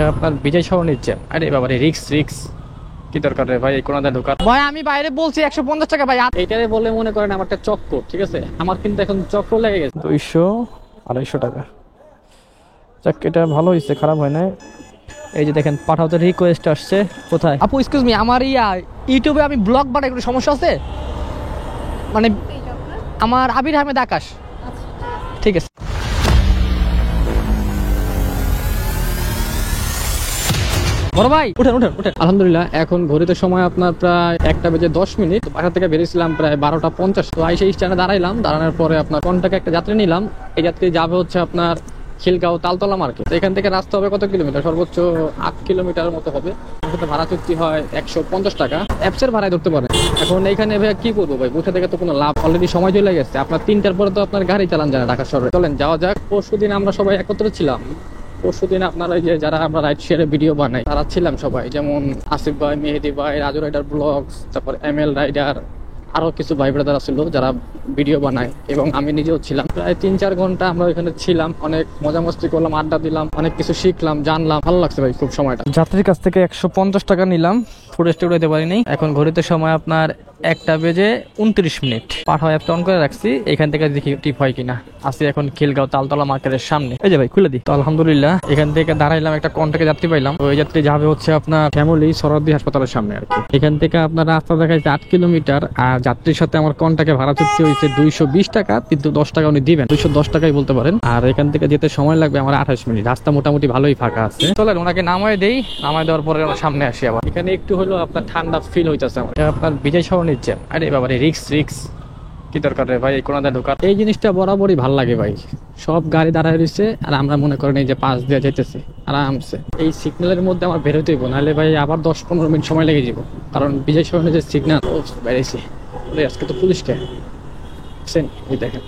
এটা আপনার বিজয় শহর নিচ্ছে। আরে বাবা রে, রিক্স রিক্স কি দরকার রে ভাই, এই কোনাতে ঢোকার। ভাই আমি বাইরে বলছি 150 টাকা ভাই, এইটারে বলে মনে করেন আমার একটা চক্কর, ঠিক আছে? আমার কিন্তু এখন চক্কর লেগে গেছে। 200 250 টাকা। যাক, এটা ভালো হয়েছে, খারাপ হয় না। এই যে দেখেন পাঠাওতে রিকোয়েস্ট আসছে। কোথায় আপু? এক্সকিউজ মি, আমার ইউটিউবে আমি ব্লগ বানাই, কোনো সমস্যা আছে? মানে আমার আবির আহমেদ আকাশ। ঠিক আছে। বড় ভাই উঠেন উঠেন উঠেন। আলহামদুলিল্লাহ এখন ঘড়িতে সময় আপনার প্রায় 1:10। বাসা থেকে বেরিয়েছিলাম প্রায় 12:50। তো আইসে স্ট্যান্ডে দাঁড়াইলাম, দাঁড়ানোর পরে আপনার কন্টাকে একটা যাত্রী নিলাম। এই যাত্রী যাবে হচ্ছে আপনার খিলগাঁও তালতলা মার্কেট। এখান থেকে রাস্তা হবে কত কিলোমিটার? সর্বোচ্চ 8 কিলোমিটার মতো হবে। ভাড়া চুক্তি হয় 150 টাকা। অ্যাপসের ভাড়ায় ধরতে পারেন। এখন এইখানে ভাই কি করবো ভাই, বসে থেকে তো কোনো লাভ, অলরেডি সময় চলে গেছে। আপনার 3টার পরে তো আপনার গাড়ি চালান যায় না ঢাকা শহরে। চলেন যাওয়া যাক। পরশুদিন আমরা সবাই একত্রে ছিলাম। পরশুদিন আপনারা যে যারা আমরা রাইড শেয়ারে ভিডিও বানাই তারা ছিলাম সবাই, যেমন আসিফ ভাই, মেহেদি ভাই, রাজু রাইডার ব্লগস, তারপর ML রাইডার, আরো কিছু ভাই ব্রাদার ছিল যারা ভিডিও বানায়, এবং আমি নিজেও ছিলাম। প্রায় 3-4 ঘন্টা আমরা ওইখানে ছিলাম, অনেক মজা মস্তি করলাম, আড্ডা দিলাম, অনেক কিছু শিখলাম, জানলাম। ভালো লাগছে ভাই খুব সময়টা। যাত্রীর কাছ থেকে 150 টাকা নিলাম, ফুটেজটা উঠাইতে পারিনি। এখন ঘড়িতে সময় আপনার 1:29। পাঠাও অ্যাপটা অন করে রাখছি, এখান থেকে দেখি টিপ হয় কিনা। আসি এখন খিলগাঁও তালতলা মার্কেটের সামনে। এই যে ভাই খুলে দিই। তো আলহামদুলিল্লাহ এখান থেকে দাঁড়াইলাম, একটা কন্টাকে যাত্রী পাইলাম। ওই যাত্রী যাবে হচ্ছে আপনার ফ্যামিলি সরদি হাসপাতালের সামনে আর কি। এখান থেকে আপনার রাস্তা দেখাচ্ছে 8 কিলোমিটার, আর যাত্রীর সাথে আমার কন্টাকে ভাড়া চুক্তি হয়েছে 220 টাকা, কিন্তু 10 টাকা উনি দিবেন, 210 টাকাই বলতে পারেন। আর এখান থেকে যেতে সময় লাগবে আমার 28 মিনিট। রাস্তা মোটামুটি ভালোই ফাঁকা আছে। চলেন ওনাকে নামায় দেই, নামায় দেওয়ার পরে সামনে আসি আবার। এখানে একটু হলো আপনার ঠান্ডা ফিল হইতেছে আমার। আপনার বিজয় শহর নিচ্ছে। আরে বাবা রে, রিক্স রিক্স কি দরকার রে ভাই, এই কোনাতে ঢোকার। এই জিনিসটা বরাবরই ভাল লাগে ভাই। সব গাড়ি দাঁড়ায় রয়েছে আর আমরা মনে করেন এই যে পাশ দিয়ে যাইতেছি আরামসে। এই সিগন্যালের মধ্যে আমার বেরোতে হইব, নাহলে ভাই আবার 10-15 মিনিট সময় লেগে যাব। কারণ বিজয় শহরের যে সিগন্যাল বেড়েছে, আজকে তো পুলিশকে এই দেখেন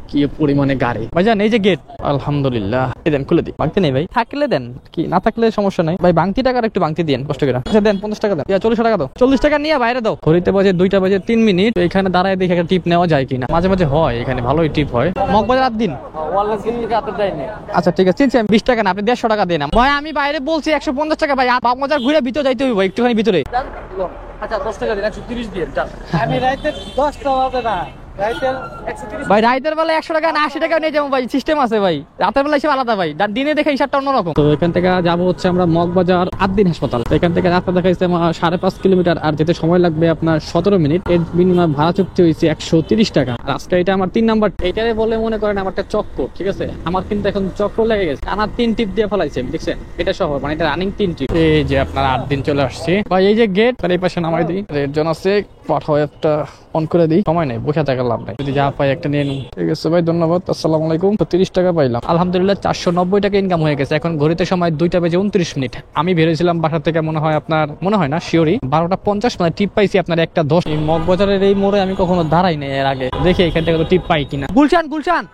কি পরিমাণে গাড়ি। ভাইজান এই যে গেট, আলহামদুলিল্লাহ এই দেন খুলে দিই। ভাঙতে নেই ভাই, থাকলে দেন, কি না থাকলে সমস্যা নাই ভাই। ভাঙতি টাকার একটু ভাঙতি দিন কষ্ট করে। আচ্ছা দেন 50 টাকা দেন, 40 টাকা দাও। 40 টাকা নিয়ে বাইরে দাও। ঘড়িতে বাজে 2:03। এখানে দাঁড়ায় দেখে একটা টিপ নেওয়া যায় কিনা। মাঝে মাঝে হয় এখানে, ভালোই টিপ হয়। মগবাজার রাত দিন। আচ্ছা ঠিক আছে, চিনছি আমি। 20 টাকা না, আপনি 150 টাকা দেন ভাই। আমি বাইরে বলছি 150 টাকা ভাই। মগবাজার ঘুরে ভিতরে যাইতে হইব, একটুখানি ভিতরে। আচ্ছা 10 টাকা দিন, 130 দিয়ে। আমি রাইতে 10 টাকা না ভাই, রাতের বেলা 100 টাকা না 80 টাকা নিয়ে যাবো ভাই, সিস্টেম আছে ভাই। রাতের বেলা হিসেবে আলাদা ভাই, দিনে দেখে হিসাবটা অন্যরকম। তো এখান থেকে যাবো হচ্ছে আমরা মগবাজার আদ্দিন হাসপাতাল। এখান থেকে রাস্তা দেখাইছে আমার 5.5 কিলোমিটার, আর যেতে সময় লাগবে আপনার 17 মিনিট। এর বিনিময়ে ভাড়া চুক্তি হয়েছে 130 টাকা। আজকে এটা আমার 3 নাম্বার। এইটারে বলে মনে করেন আমার একটা চক্কর, ঠিক আছে? আমার কিন্তু এখন চক্কর লেগে গেছে। আমার 3 টিপ দিয়ে ফেলাইছে, দেখছেন? এটা সহ মানে এটা রানিং 3 টিপ। এই যে আপনার 8 দিন চলে আসছে ভাই। এই যে গেট, তার এই পাশে নামাই দিই। রেড জোন আছে, পাঠাও একটা অন করে দিই। সময় নেই, বসে থাকার লাভ নাই। যদি যা পাই একটা নিয়ে নিই। ঠিক আছে ভাই, ধন্যবাদ। আসসালামু আলাইকুম। 30 টাকা পাইলাম। আলহামদুলিল্লাহ 490 টাকা ইনকাম হয়ে গেছে। এখন ঘড়িতে সময় 2:29। আমি বেরোছিলাম বাসা থেকে মনে হয় আপনার, মনে হয় না শিওরই 12:50, মানে টিপ পাইছি আপনার 1:10। এই মগবাজারের এই মোড়ে আমি কখনো দাঁড়াই নাই এর আগে, দেখি এখান থেকে টিপ পাই কিনা। গুলশান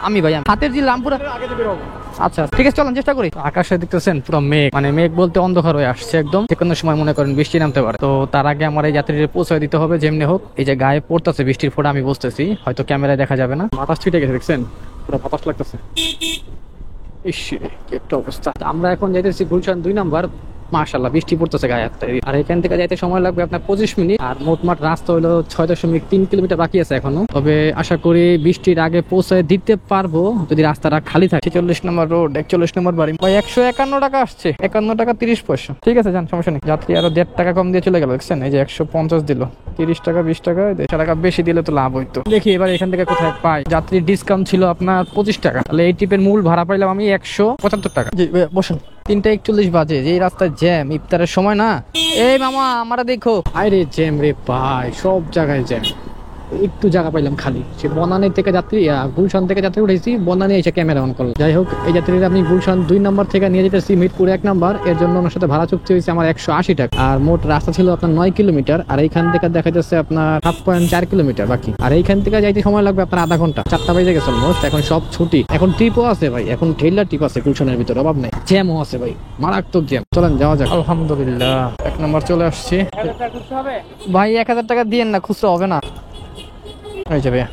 আমি ভাই হাতের জি লামপুরা আগে তো বেরোবো। আচ্ছা ঠিক আছে, চলেন চেষ্টা করি। আকাশে দেখতেছেন পুরো মেঘ, মানে মেঘ বলতে অন্ধকার হয়ে আসছে একদম। যে কোনো সময় মনে করেন বৃষ্টি নামতে পারে। তো তার আগে আমার এই যাত্রীদের পৌঁছায় দিতে হবে যেমনি হোক। এই যে গায়ে পড়তেছে বৃষ্টির ফোঁটা, আমি বুঝতেছি, হয়তো ক্যামেরায় দেখা যাবে না। বাতাস ছিটে গেছে, দেখছেন? পুরো বাতাস লাগতেছে। ইস কি একটা অবস্থা। আমরা এখন যাইতেছি গুলশান 2 নাম্বার। মাশাআল্লাহ বৃষ্টি পড়তেছে গায়ে। আর এখান থেকে যাইতে সময় লাগবে আপনার 25 মিনিট। আর মোটমাট রাস্তা হলো 6.3 কিলোমিটার বাকি আছে এখনো। তবে আশা করি বৃষ্টির আগে পৌঁছে দিতে পারবো যদি রাস্তাটা খালি থাকে। 46 নম্বর রোড, 41 নম্বর বাড়ি। ভাই 151 টাকা আসছে, 51 টাকা 30 পয়সা। ঠিক আছে যান, সমস্যা নেই। যাত্রী আরো 1.5 টাকা কম দিয়ে চলে গেল, দেখছেন? এই যে 150 দিল, 30 টাকা 20 টাকা 1.5 টাকা বেশি দিলে তো লাভ হইতো। দেখি এবার এখান থেকে কোথায় পাই। যাত্রীর ডিসকাউন্ট ছিল আপনার 25 টাকা, তাহলে এই টিপের মূল ভাড়া পাইলাম আমি 175 টাকা। জি বসেন। 3:41 বাজে, যে রাস্তায় জ্যাম, ইফতারের সময় না। এই মামা আমারা দেখো। আরে জ্যাম রে ভাই, সব জায়গায় জ্যাম। একটু জায়গা পাইলাম খালি। সে বনানী থেকে যাত্রী, গুলশান থেকে যাত্রী উঠেছি, বনানী এসে ক্যামেরা অন করলো। যাই হোক, এই যাত্রীরা আমি গুলশান 2 নাম্বার থেকে নিয়ে যেতেছি মিরপুর 1 নাম্বার। এর জন্য ওনার সাথে ভাড়া চুক্তি হয়েছে আমার 180 টাকা। আর মোট রাস্তা ছিল আপনার 9 কিলোমিটার, আর এইখান থেকে দেখা যাচ্ছে আপনার 7.4 কিলোমিটার বাকি। আর এইখান থেকে যাইতে সময় লাগবে আপনার আধা ঘন্টা। 4টা বেজে গেছে অলমোস্ট। এখন সব ছুটি। এখন ট্রিপও আছে ভাই, এখন ঠেলার ট্রিপ আছে গুলশানের ভিতরে, অভাব নেই। জ্যামও আছে ভাই, মারাত্মক জ্যাম। চলেন যাওয়া যাক। আলহামদুলিল্লাহ 1 নাম্বার চলে আসছি। ভাই 1000 টাকা দিয়েন না, খুচরা হবে না। এই যে ভাইয়া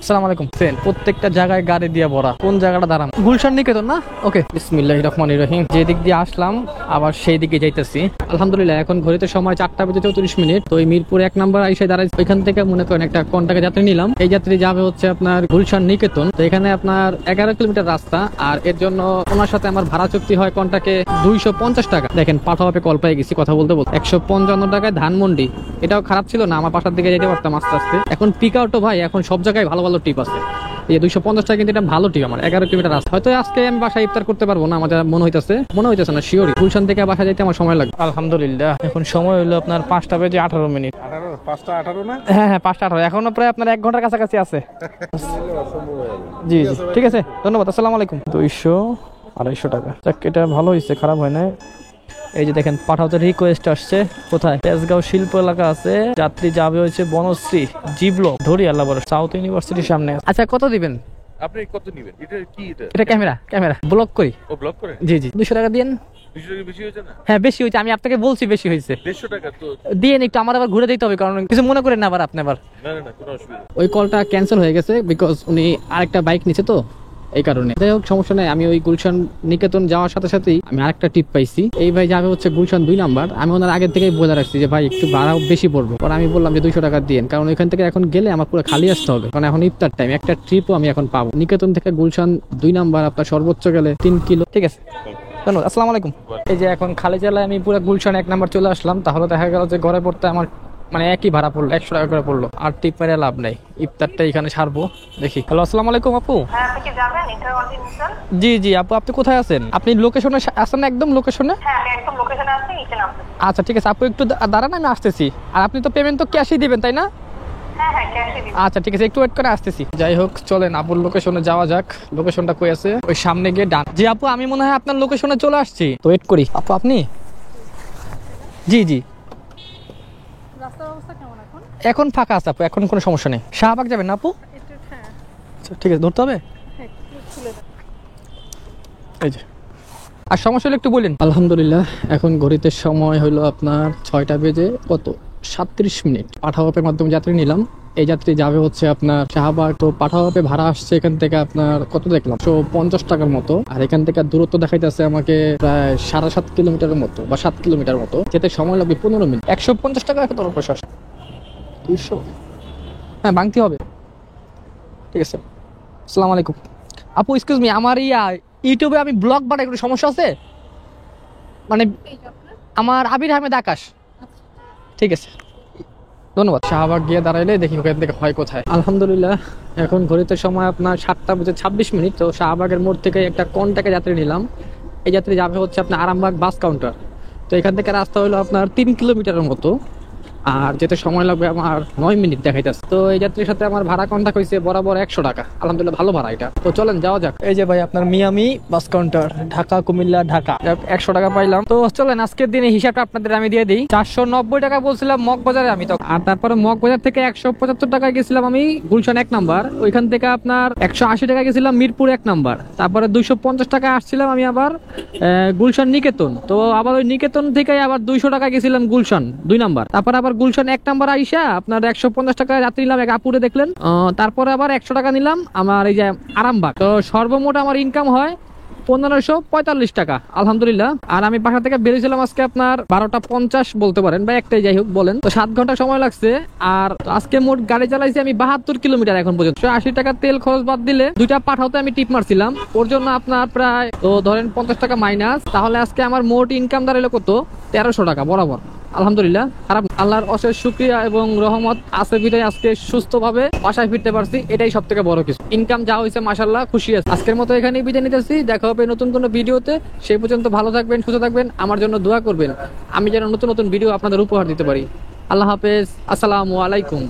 আসসালামু আলাইকুম। প্রত্যেকটা জায়গায় গাড়ি দিয়ে ভরা, কোন জায়গাটা দাঁড়াম? গুলশান নিকেতন না? ওকে, বিসমিল্লাহির রহমানির রহিম। যে দিক দিয়ে আসলাম আবার সেই দিকে যাইতেছি। আলহামদুলিল্লাহ এখন ঘড়িতে সময় 4:34। তো এই মিরপুর 1 নম্বর আইসা দাঁড়াইছি। ওইখান থেকে মনে করেন একটা কন্টাকে যাত্রী নিলাম। এই যাত্রী যাবে হচ্ছে আপনার গুলশান নিকেতন। তো এখানে আপনার 11 কিলোমিটার রাস্তা, আর এর জন্য ওনার সাথে আমার ভাড়া চুক্তি হয় কন্টাকে 250 টাকা। দেখেন পাঠাওয়াপে কল পেয়ে গেছি কথা বলতে বলতে। 155 টাকায় ধানমন্ডি, এটাও খারাপ ছিল না, আমার বাসার দিকে যেতে পারতাম আস্তে আস্তে। এখন পিক আউটও ভাই এখন সব জায়গায় ভালো ভালো টিপ আছে। এই 250 টাকা কিন্তু এটা ভালো টিপ। আমার 11 কিলোমিটার রাস্তা, হয়তো আজকে আমি বাসায় ইফতার করতে পারবো না, আমার মনে হইতেছে না শিওরই। গুলশান থেকে বাসা যাইতে আমার সময় লাগবে। আলহামদুলিল্লাহ এখন সময় হলো আপনার 5:18। 5:18 না? হ্যাঁ 5:18, এখনো প্রায় আপনার 1 ঘন্টার কাছাকাছি আছে। জি জি ঠিক আছে, ধন্যবাদ। আসসালামু আলাইকুম। 200-250 টাকা, এটা ভালো হয়েছে, খারাপ হয় না। এই যে দেখেন পাঠাওতে রিকোয়েস্ট আসছে, কোথায়? তেজগাঁও শিল্প এলাকা আছে, যাত্রী যাবে হচ্ছে বনশ্রী জি ব্লক ধরিয়াল্লা বড় সাউথ ইউনিভার্সিটির সামনে। আচ্ছা কত দিবেন আপনি? কত নিবেন? এটা কি? এটা ক্যামেরা ব্লক করি। ও ব্লক করে? জি 200 টাকা দিন। 200 টাকা বেশি হয়েছে না? হ্যাঁ বেশি হয়েছে, আমি আপনাকে বলছি বেশি হয়েছে। 150 টাকা তো দিন একটু, আমার আবার ঘুরে দিতে হবে, কারণ কিছু মনে করেন না আবার আপনি আবার। না কোনো অসুবিধা। ওই কলটা ক্যান্সেল হয়ে গেছে বিকজ উনি আরেকটা বাইক নিছে, তো এই কারণে। যাই হোক সমস্যা নাই, আমি ওই গুলশান নিকেতন যাওয়ার সাথে সাথেই আমি আরেকটা টিপ পাইছি। এই ভাই যাবে হচ্ছে গুলশান 2 নাম্বার। আমি ওনার আগে থেকেই বলে রাখছি যে ভাই একটু ভাড়াও বেশি পড়বে, পরে আমি বললাম যে 200 টাকা দিন, কারণ ওইখান থেকে এখন গেলে আমার পুরো খালি আসতে হবে, কারণ এখন ইফতার টাইম, একটা ট্রিপও আমি এখন পাবো। নিকেতন থেকে গুলশান 2 নাম্বার আপনার সর্বোচ্চ গেলে 3 কিলো। ঠিক আছে, ধন্যবাদ। আসসালামু আলাইকুম। এই যে এখন খালি জেলায় আমি পুরো গুলশান 1 নাম্বার চলে আসলাম, তাহলে দেখা গেল যে ঘরে পড়তে আমার মানে একই ভাড়া পড়লো, 100 টাকা করে পড়লো। আর টিপ মেরে লাভ নাই, ইফতারটা এখানে সারবো। দেখি। হ্যালো, আসসালামু আলাইকুম আপু। আপনি কি যাবেন ইন্টারকন্টিনেন্টাল? জি আপু, আপনি কোথায় আছেন? আপনি লোকেশনে আছেন? একদম লোকেশনে? হ্যাঁ আমি একদম লোকেশনে আছি, নিচে নামতে। আচ্ছা ঠিক আছে আপু, একটু দাঁড়ান আমি আসতেছি। আর আপনি তো পেমেন্ট তো ক্যাশই দিবেন তাই না? হ্যাঁ ক্যাশে দিন। আচ্ছা ঠিক আছে, একটু ওয়েট করে আসতেছি। যাই হোক চলেন আপুর লোকেশনে যাওয়া যাক। লোকেশনটা কই আছে? ওই সামনে গিয়ে ডান। জি আপু, আমি মনে হয় আপনার লোকেশনে চলে আসছি, তো ওয়েট করি। আপু আপনি? জি রাস্তার অবস্থা কেমন এখন? এখন ফাঁকা আছে আপু, এখন কোনো সমস্যা নেই। শাহবাগ যাবেন না আপু? হ্যাঁ আচ্ছা ঠিক আছে, ধরতে হবে। খুলে দাও। এই যে, আর সমস্যা হলে একটু বলেন। আলহামদুলিল্লাহ এখন ঘড়িতে সময় হলো আপনার 6:37। পাঠাওয়াপের মাধ্যমে যাত্রী নিলাম। এই যাত্রী যাবে হচ্ছে আপনার শাহবাগ। তো পাঠাওয়াপে ভাড়া আসছে এখান থেকে আপনার কত দেখলাম 150 টাকার মতো, আর এখান থেকে দূরত্ব দেখাইতেছে আমাকে প্রায় 7.5 কিলোমিটারের মতো বা 7 কিলোমিটার মতো, যেতে সময় লাগবে 15 মিনিট। 150 টাকা এখন তোমার প্রশাসন 200, হ্যাঁ ভাঙতে হবে। ঠিক আছে, আসসালামু আলাইকুম আপু। এক্সকিউজ মি, আমার ইউটিউবে আমি ব্লগ বানাই, কোনো সমস্যা আছে? মানে আমার আবির আহমেদ আকাশ। ঠিক আছে, ধন্যবাদ। শাহবাগ গিয়ে দাঁড়াইলে দেখি ওখান থেকে হয় কোথায়। আলহামদুলিল্লাহ এখন ঘড়িতে সময় আপনার 7:26। তো শাহবাগের মোড় থেকে একটা কন্টাকে যাত্রী নিলাম। এই যাত্রী যাবে হচ্ছে আপনার আরামবাগ বাস কাউন্টার। তো এখান থেকে রাস্তা হলো আপনার 3 কিলোমিটারের মতো, আর যেতে সময় লাগবে আমার 9 মিনিট দেখাইতেছে। তো এই যাত্রীর সাথে আমার ভাড়া কন্টাক্ট হয়েছে বরাবর 100 টাকা। আলহামদুলিল্লাহ ভালো ভাড়া এটা। তো চলেন যাওয়া যাক। এই যে ভাই আপনার Miami bus counter, Dhaka Comilla Dhaka. 100 টাকা পাইলাম। তো চলেন আজকের দিনে হিসাবটা আপনাদের আমি দিয়ে দিই। 490 টাকা বলছিলাম মগবাজারে আমি তো, আর তারপরে মগবাজার থেকে 175 টাকায় গেছিলাম আমি গুলশান 1 নাম্বার। ওইখান থেকে আপনার 180 টাকা গেছিলাম মিরপুর 1 নাম্বার। তারপরে 250 টাকা আসছিলাম আমি আবার গুলশান নিকেতন। তো আবার ওই নিকেতন থেকে আবার 200 টাকা গেছিলাম গুলশান 2 নাম্বার। তারপর আবার গুলশান 1 নাম্বার আইসা আপনার 150 টাকা রাত্রি নিলাম এক আপুরে দেখলেন। তারপরে আবার 100 টাকা নিলাম আমার এই যে আরামবাগ। তো সর্বমোট আমার ইনকাম হয় 1545 টাকা আলহামদুলিল্লাহ। আর আমি বাসা থেকে বেরিয়েছিলাম আজকে আপনার 12:50 বলতে পারেন, বা একটাই যাই হোক বলেন। তো 7 ঘন্টা সময় লাগছে। আর আজকে মোট গাড়ি চালাইছি আমি 72 কিলোমিটার এখন পর্যন্ত। 80 টাকা তেল খরচ বাদ দিলে 2টা পাঠাওতে আমি টিপ মারছিলাম, ওর জন্য আপনার প্রায় তো ধরেন 50 টাকা মাইনাস। তাহলে আজকে আমার মোট ইনকাম দাঁড়ালো কত? 1300 টাকা বরাবর। আলহামদুলিল্লাহ, খারাপ আল্লাহর অশেষ শুকরিয়া এবং রহমত আছে বিদায় আজকে সুস্থভাবে বাসায় ফিরতে পারছি, এটাই সব থেকে বড় কিছু। ইনকাম যা হয়েছে মাশাআল্লাহ খুশি আছে। আজকের মতো এখানেই বিদায় নিতেছি, দেখা হবে নতুন কোনো ভিডিওতে। সেই পর্যন্ত ভালো থাকবেন, সুস্থ থাকবেন, আমার জন্য দোয়া করবেন আমি যেন নতুন নতুন ভিডিও আপনাদের উপহার দিতে পারি। আল্লাহ হাফেজ, আসসালামু আলাইকুম।